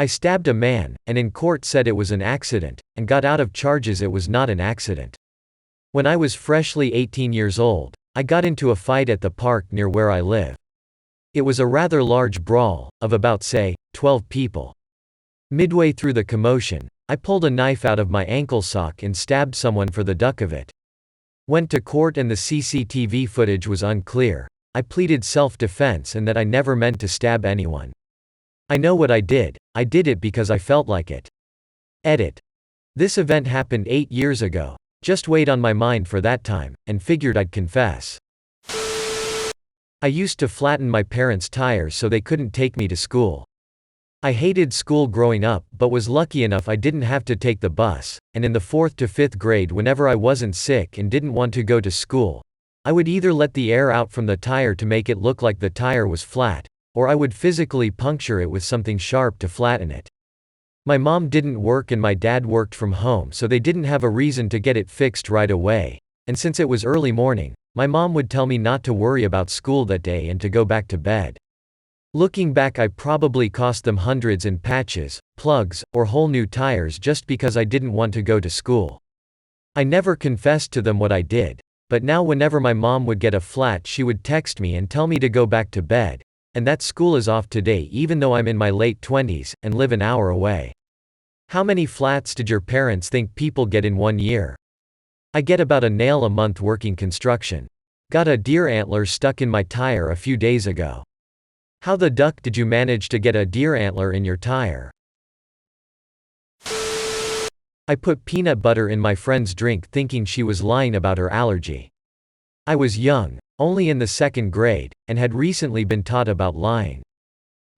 I stabbed a man, and in court said it was an accident, and got out of charges it was not an accident. When I was freshly 18 years old, I got into a fight at the park near where I live. It was a rather large brawl, of about say, 12 people. Midway through the commotion, I pulled a knife out of my ankle sock and stabbed someone for the duck of it. Went to court and the CCTV footage was unclear. I pleaded self-defense and that I never meant to stab anyone. I know what I did it because I felt like it. Edit. This event happened 8 years ago. Just weighed on my mind for that time, and figured I'd confess. I used to flatten my parents' tires so they couldn't take me to school. I hated school growing up but was lucky enough I didn't have to take the bus, and in the 4th to 5th grade whenever I wasn't sick and didn't want to go to school, I would either let the air out from the tire to make it look like the tire was flat, or I would physically puncture it with something sharp to flatten it. My mom didn't work and my dad worked from home so they didn't have a reason to get it fixed right away, and since it was early morning, my mom would tell me not to worry about school that day and to go back to bed. Looking back, I probably cost them hundreds in patches, plugs, or whole new tires just because I didn't want to go to school. I never confessed to them what I did, but now whenever my mom would get a flat she would text me and tell me to go back to bed, and that school is off today even though I'm in my late 20s, and live an hour away. How many flats did your parents think people get in 1 year? I get about a nail a month working construction. Got a deer antler stuck in my tire a few days ago. How the duck did you manage to get a deer antler in your tire? I put peanut butter in my friend's drink thinking she was lying about her allergy. I was young, only in the 2nd grade, and had recently been taught about lying.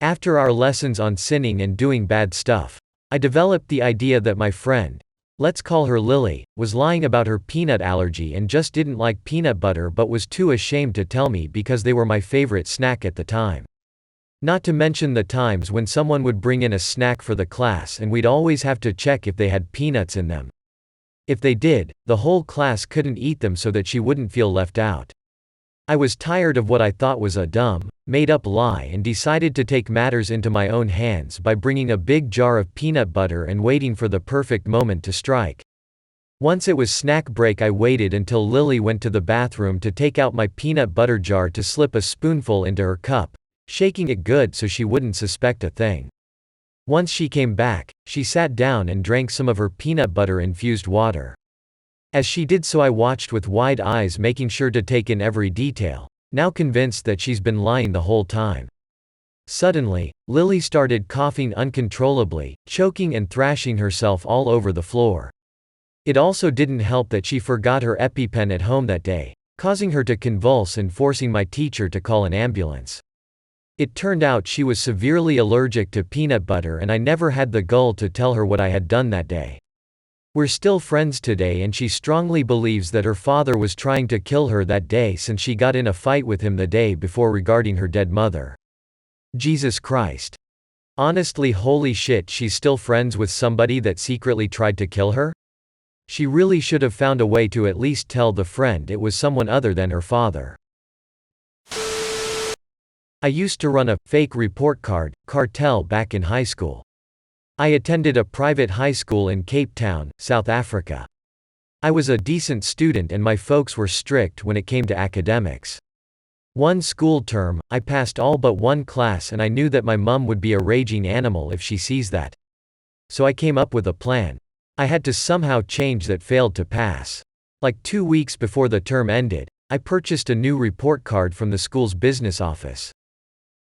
After our lessons on sinning and doing bad stuff, I developed the idea that my friend, let's call her Lily, was lying about her peanut allergy and just didn't like peanut butter but was too ashamed to tell me because they were my favorite snack at the time. Not to mention the times when someone would bring in a snack for the class and we'd always have to check if they had peanuts in them. If they did, the whole class couldn't eat them so that she wouldn't feel left out. I was tired of what I thought was a dumb, made-up lie and decided to take matters into my own hands by bringing a big jar of peanut butter and waiting for the perfect moment to strike. Once it was snack break I waited until Lily went to the bathroom to take out my peanut butter jar to slip a spoonful into her cup, shaking it good so she wouldn't suspect a thing. Once she came back, she sat down and drank some of her peanut butter-infused water. As she did so I watched with wide eyes making sure to take in every detail, now convinced that she's been lying the whole time. Suddenly, Lily started coughing uncontrollably, choking and thrashing herself all over the floor. It also didn't help that she forgot her EpiPen at home that day, causing her to convulse and forcing my teacher to call an ambulance. It turned out she was severely allergic to peanut butter and I never had the gall to tell her what I had done that day. We're still friends today and she strongly believes that her father was trying to kill her that day since she got in a fight with him the day before regarding her dead mother. Jesus Christ. Honestly, holy shit, she's still friends with somebody that secretly tried to kill her? She really should have found a way to at least tell the friend it was someone other than her father. I used to run a fake report card cartel back in high school. I attended a private high school in Cape Town, South Africa. I was a decent student and my folks were strict when it came to academics. One school term, I passed all but one class and I knew that my mum would be a raging animal if she sees that. So I came up with a plan. I had to somehow change that failed to pass. Like 2 weeks before the term ended, I purchased a new report card from the school's business office.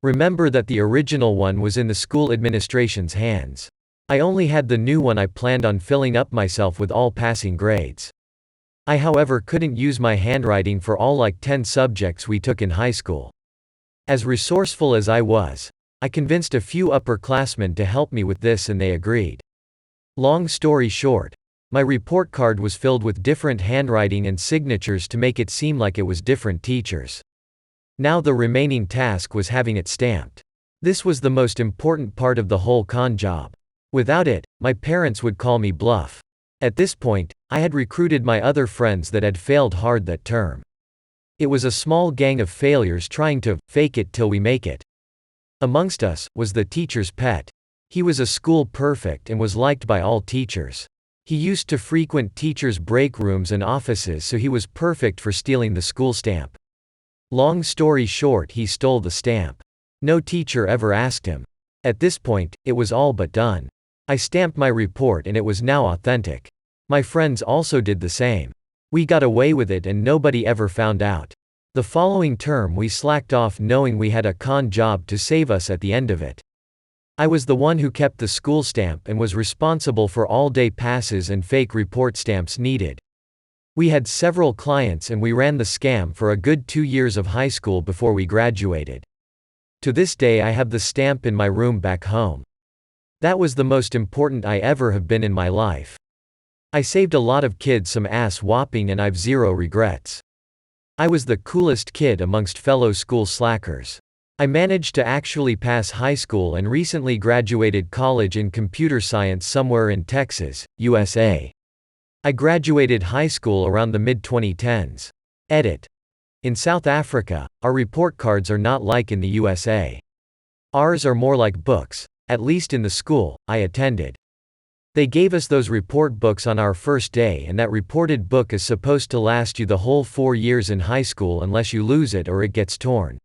Remember that the original one was in the school administration's hands. I only had the new one I planned on filling up myself with all passing grades. I however couldn't use my handwriting for all like 10 subjects we took in high school. As resourceful as I was, I convinced a few upperclassmen to help me with this and they agreed. Long story short, my report card was filled with different handwriting and signatures to make it seem like it was different teachers. Now the remaining task was having it stamped. This was the most important part of the whole con job. Without it, my parents would call me bluff. At this point, I had recruited my other friends that had failed hard that term. It was a small gang of failures trying to fake it till we make it. Amongst us was the teacher's pet. He was a school perfect and was liked by all teachers. He used to frequent teachers' break rooms and offices, so he was perfect for stealing the school stamp. Long story short, he stole the stamp. No teacher ever asked him. At this point, it was all but done. I stamped my report and it was now authentic. My friends also did the same. We got away with it and nobody ever found out. The following term we slacked off knowing we had a con job to save us at the end of it. I was the one who kept the school stamp and was responsible for all-day passes and fake report stamps needed. We had several clients and we ran the scam for a good 2 years of high school before we graduated. To this day I have the stamp in my room back home. That was the most important I ever have been in my life. I saved a lot of kids some ass whopping and I've zero regrets. I was the coolest kid amongst fellow school slackers. I managed to actually pass high school and recently graduated college in computer science somewhere in Texas, USA. I graduated high school around the mid-2010s. Edit. In South Africa, our report cards are not like in the USA. Ours are more like books, at least in the school I attended. They gave us those report books on our first day, and that reported book is supposed to last you the whole 4 years in high school unless you lose it or it gets torn.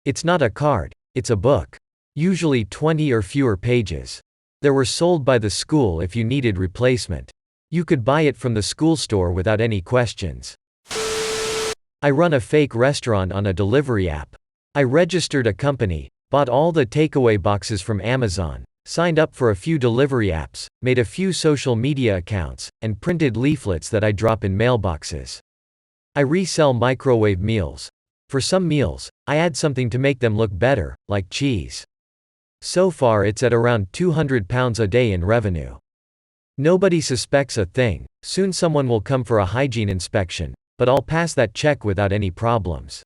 It's not a card, it's a book. Usually 20 or fewer pages. They were sold by the school if you needed replacement. You could buy it from the school store without any questions. I run a fake restaurant on a delivery app. I registered a company, bought all the takeaway boxes from Amazon, signed up for a few delivery apps, made a few social media accounts, and printed leaflets that I drop in mailboxes. I resell microwave meals. For some meals, I add something to make them look better, like cheese. So far it's at around £200 a day in revenue. Nobody suspects a thing, soon someone will come for a hygiene inspection, but I'll pass that check without any problems.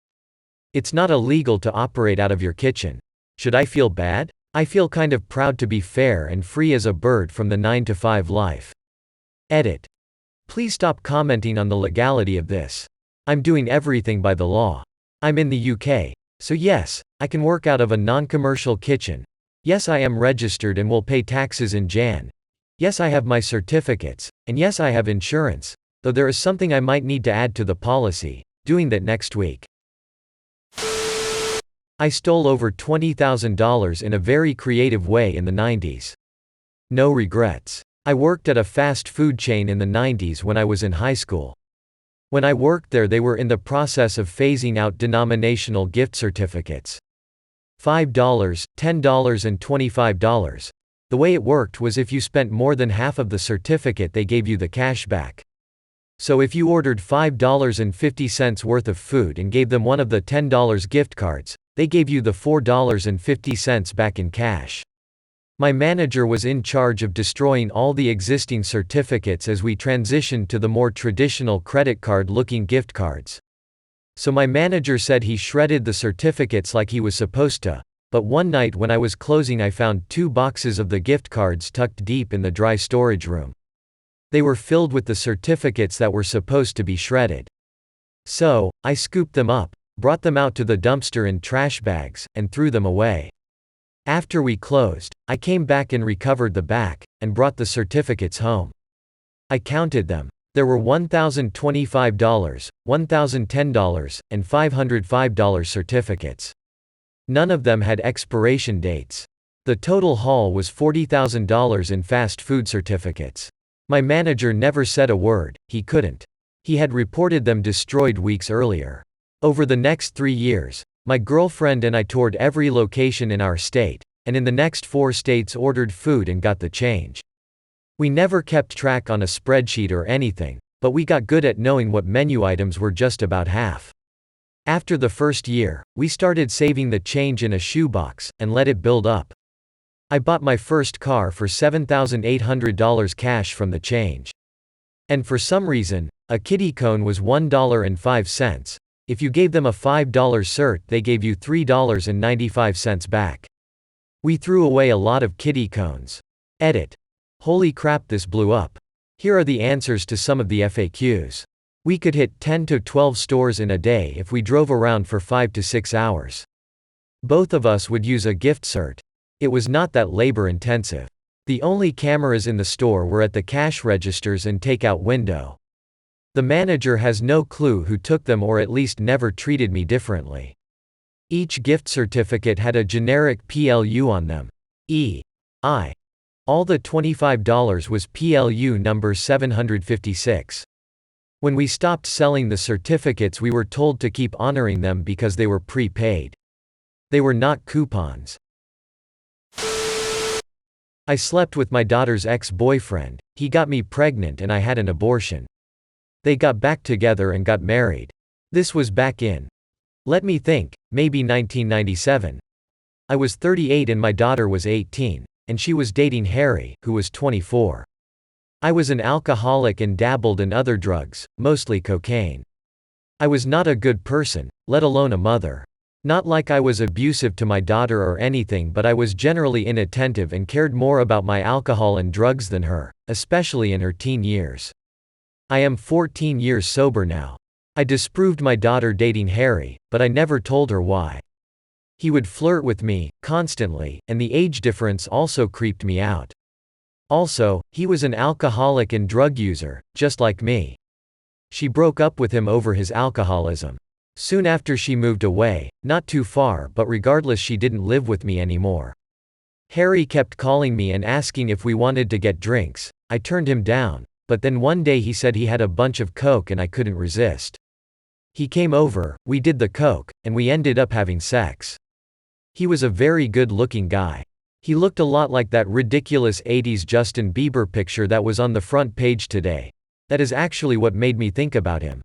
It's not illegal to operate out of your kitchen. Should I feel bad? I feel kind of proud to be fair and free as a bird from the 9-to-5 life. Edit. Please stop commenting on the legality of this. I'm doing everything by the law. I'm in the UK, so yes, I can work out of a non-commercial kitchen. Yes, I am registered and will pay taxes in Jan. Yes, I have my certificates, and yes, I have insurance, though there is something I might need to add to the policy, doing that next week. I stole over $20,000 in a very creative way in the 90s. No regrets. I worked at a fast food chain in the 90s when I was in high school. When I worked there, they were in the process of phasing out denominational gift certificates. $5, $10, and $25. The way it worked was if you spent more than half of the certificate, they gave you the cash back. So if you ordered $5.50 worth of food and gave them one of the $10 gift cards, they gave you the $4.50 back in cash. My manager was in charge of destroying all the existing certificates as we transitioned to the more traditional credit card-looking gift cards. So my manager said he shredded the certificates like he was supposed to, but one night when I was closing I found 2 boxes of the gift cards tucked deep in the dry storage room. They were filled with the certificates that were supposed to be shredded. So, I scooped them up, brought them out to the dumpster in trash bags, and threw them away. After we closed, I came back and recovered the back, and brought the certificates home. I counted them. There were $1,025, $1,010, and $505 certificates. None of them had expiration dates. The total haul was $40,000 in fast food certificates. My manager never said a word, he couldn't. He had reported them destroyed weeks earlier. Over the next 3 years, my girlfriend and I toured every location in our state, and in the next 4 states ordered food and got the change. We never kept track on a spreadsheet or anything, but we got good at knowing what menu items were just about half. After the first year, we started saving the change in a shoebox, and let it build up. I bought my first car for $7,800 cash from the change. And for some reason, a kiddie cone was $1.05. If you gave them a $5 cert, they gave you $3.95 back. We threw away a lot of kiddie cones. Edit. Holy crap, this blew up. Here are the answers to some of the FAQs. We could hit 10 to 12 stores in a day if we drove around for 5 to 6 hours. Both of us would use a gift cert. It was not that labor-intensive. The only cameras in the store were at the cash registers and takeout window. The manager has no clue who took them or at least never treated me differently. Each gift certificate had a generic PLU on them. E.I. All the $25 was PLU number 756. When we stopped selling the certificates, we were told to keep honoring them because they were prepaid. They were not coupons. I slept with my daughter's ex-boyfriend. He got me pregnant and I had an abortion. They got back together and got married. This was back in, let me think, maybe 1997. I was 38 and my daughter was 18, and she was dating Harry, who was 24. I was an alcoholic and dabbled in other drugs, mostly cocaine. I was not a good person, let alone a mother. Not like I was abusive to my daughter or anything, but I was generally inattentive and cared more about my alcohol and drugs than her, especially in her teen years. I am 14 years sober now. I disproved my daughter dating Harry, but I never told her why. He would flirt with me, constantly, and the age difference also creeped me out. Also, he was an alcoholic and drug user, just like me. She broke up with him over his alcoholism. Soon after she moved away, not too far, but regardless she didn't live with me anymore. Harry kept calling me and asking if we wanted to get drinks. I turned him down, but then one day he said he had a bunch of coke and I couldn't resist. He came over, we did the coke, and we ended up having sex. He was a very good-looking guy. He looked a lot like that ridiculous 80s Justin Bieber picture that was on the front page today. That is actually what made me think about him.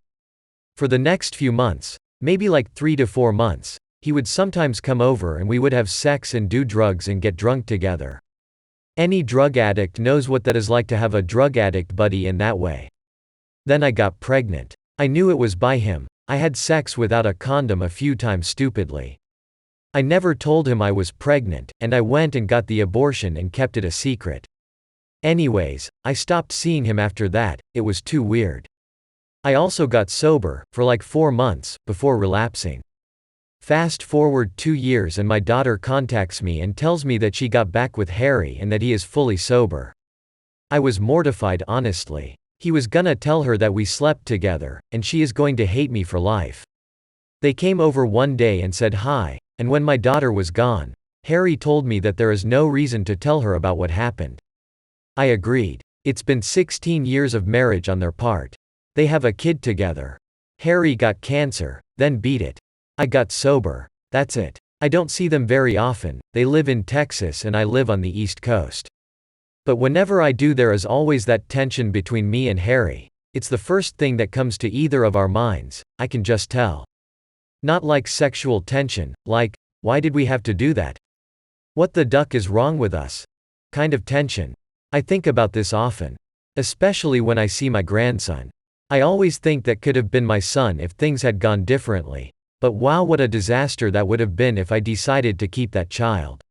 For the next few months, maybe like 3 to 4 months, he would sometimes come over and we would have sex and do drugs and get drunk together. Any drug addict knows what that is like to have a drug addict buddy in that way. Then I got pregnant. I knew it was by him. I had sex without a condom a few times stupidly. I never told him I was pregnant, and I went and got the abortion and kept it a secret. Anyways, I stopped seeing him after that, it was too weird. I also got sober, for like 4 months, before relapsing. Fast forward 2 years and my daughter contacts me and tells me that she got back with Harry and that he is fully sober. I was mortified, honestly. He was gonna tell her that we slept together, and she is going to hate me for life. They came over one day and said hi, and when my daughter was gone, Harry told me that there is no reason to tell her about what happened. I agreed. It's been 16 years of marriage on their part. They have a kid together. Harry got cancer, then beat it. I got sober. That's it. I don't see them very often. They live in Texas and I live on the East Coast. But whenever I do, there is always that tension between me and Harry. It's the first thing that comes to either of our minds, I can just tell. Not like sexual tension, like, why did we have to do that? What the duck is wrong with us? Kind of tension. I think about this often. Especially when I see my grandson. I always think that could have been my son if things had gone differently. But wow, what a disaster that would have been if I decided to keep that child.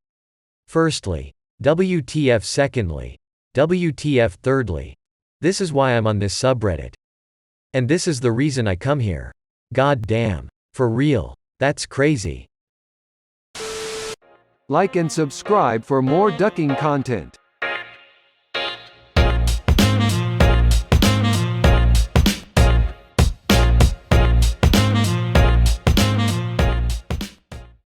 Firstly, WTF. Secondly, WTF. Thirdly, this is why I'm on this subreddit. And this is the reason I come here. God damn. For real. That's crazy. Like and subscribe for more ducking content.